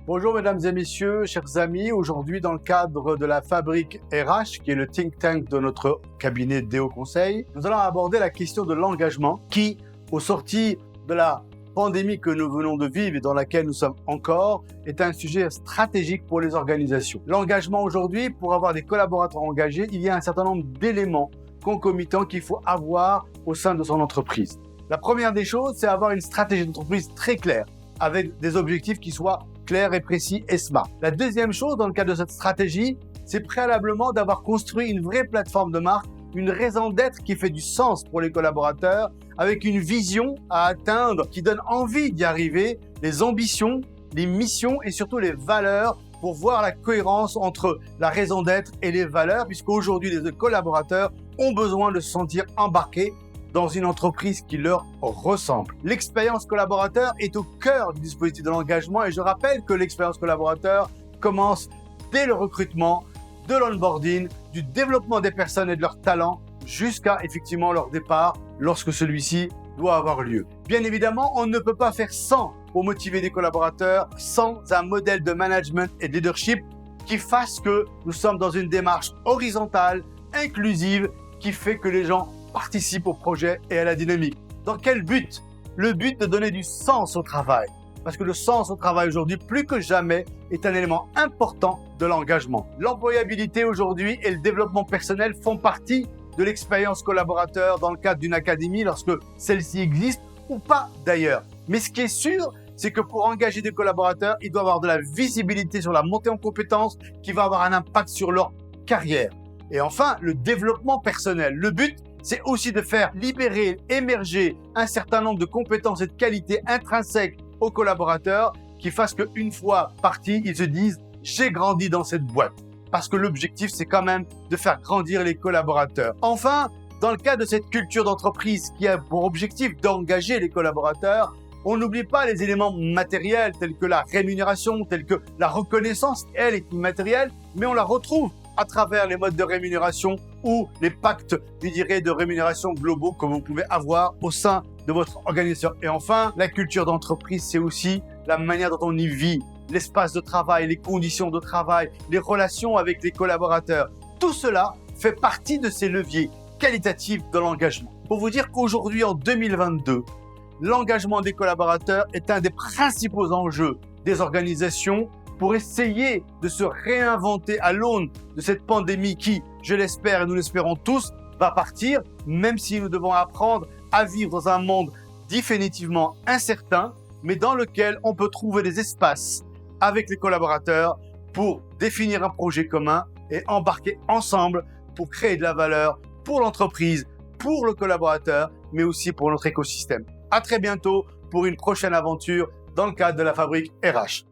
Bonjour mesdames et messieurs, chers amis. Aujourd'hui, dans le cadre de la Fabrique RH, qui est le think tank de notre cabinet Déo Conseil, nous allons aborder la question de l'engagement qui, au sorti de la pandémie que nous venons de vivre et dans laquelle nous sommes encore, est un sujet stratégique pour les organisations. L'engagement aujourd'hui, pour avoir des collaborateurs engagés, il y a un certain nombre d'éléments concomitants qu'il faut avoir au sein de son entreprise. La première des choses, c'est avoir une stratégie d'entreprise très claire, avec des objectifs qui soient clairs et précis et smart. La deuxième chose, dans le cadre de cette stratégie, c'est préalablement d'avoir construit une vraie plateforme de marque, une raison d'être qui fait du sens pour les collaborateurs, avec une vision à atteindre qui donne envie d'y arriver, les ambitions, les missions et surtout les valeurs pour voir la cohérence entre la raison d'être et les valeurs, puisqu'aujourd'hui, les collaborateurs ont besoin de se sentir embarqués dans une entreprise qui leur ressemble. L'expérience collaborateur est au cœur du dispositif de l'engagement et je rappelle que l'expérience collaborateur commence dès le recrutement, de l'onboarding, du développement des personnes et de leurs talents jusqu'à effectivement leur départ lorsque celui-ci doit avoir lieu. Bien évidemment, on ne peut pas faire sans pour motiver des collaborateurs, sans un modèle de management et de leadership qui fasse que nous sommes dans une démarche horizontale, inclusive, qui fait que les gens participent au projet et à la dynamique. Dans quel but? Le but de donner du sens au travail. Parce que le sens au travail aujourd'hui, plus que jamais, est un élément important de l'engagement. L'employabilité aujourd'hui et le développement personnel font partie de l'expérience collaborateur dans le cadre d'une académie lorsque celle-ci existe ou pas d'ailleurs. Mais ce qui est sûr, c'est que pour engager des collaborateurs, il doit avoir de la visibilité sur la montée en compétences qui va avoir un impact sur leur carrière. Et enfin, le développement personnel. Le but, c'est aussi de faire libérer, émerger un certain nombre de compétences et de qualités intrinsèques aux collaborateurs qui fassent qu'une fois partis, ils se disent « j'ai grandi dans cette boîte ». Parce que l'objectif, c'est quand même de faire grandir les collaborateurs. Enfin, dans le cadre de cette culture d'entreprise qui a pour objectif d'engager les collaborateurs, on n'oublie pas les éléments matériels tels que la rémunération, tels que la reconnaissance, elle est immatérielle, mais on la retrouve à travers les modes de rémunération ou les pactes, je dirais, de rémunération globaux que vous pouvez avoir au sein de votre organisation. Et enfin, la culture d'entreprise, c'est aussi la manière dont on y vit, l'espace de travail, les conditions de travail, les relations avec les collaborateurs. Tout cela fait partie de ces leviers qualitatifs de l'engagement. Pour vous dire qu'aujourd'hui, en 2022, l'engagement des collaborateurs est un des principaux enjeux des organisations pour essayer de se réinventer à l'aune de cette pandémie qui, je l'espère et nous l'espérons tous, va partir, même si nous devons apprendre à vivre dans un monde définitivement incertain, mais dans lequel on peut trouver des espaces avec les collaborateurs pour définir un projet commun et embarquer ensemble pour créer de la valeur pour l'entreprise, pour le collaborateur, mais aussi pour notre écosystème. À très bientôt pour une prochaine aventure dans le cadre de la Fabrique RH.